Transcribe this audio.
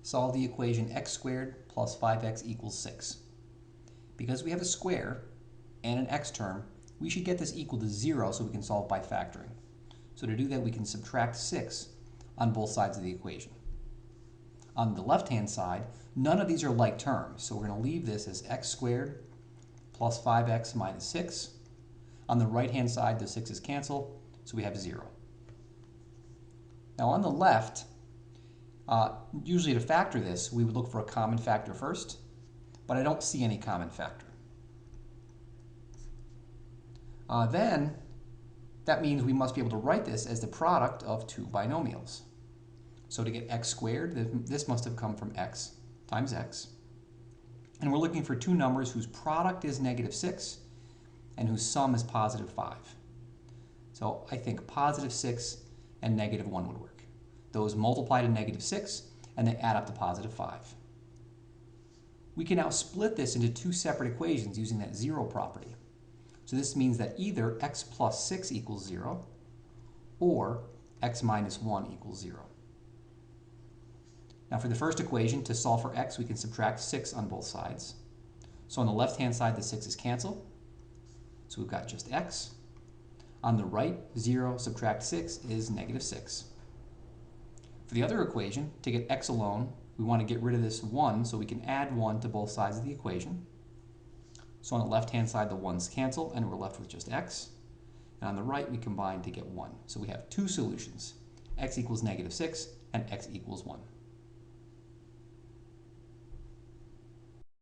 Solve the equation x squared plus 5x equals 6. Because we have a square and an x term, we should get this equal to 0 so we can solve by factoring. So to do that, we can subtract 6 on both sides of the equation. On the left-hand side, none of these are like terms, so we're going to leave this as x squared plus 5x minus 6. On the right-hand side, the 6's cancel, so we have 0. Now on the left, usually to factor this, we would look for a common factor first, but I don't see any common factor. Then, that means we must be able to write this as the product of two binomials. So to get x squared, this must have come from x times x. And we're looking for two numbers whose product is -6 and whose sum is +5. So I think +6 and -1 would work. Those multiply to -6 and they add up to +5. We can now split this into two separate equations using that 0 property. So this means that either x plus 6 equals 0 or x minus 1 equals 0. Now for the first equation, to solve for x, we can subtract 6 on both sides. So on the left-hand side, the 6's cancel. So we've got just x. On the right, 0 subtract 6 is -6. For the other equation, to get x alone, we want to get rid of this 1 so we can add 1 to both sides of the equation. So on the left-hand side, the 1's cancel, and we're left with just x. And on the right, we combine to get 1. So we have two solutions, x equals -6 and x equals 1.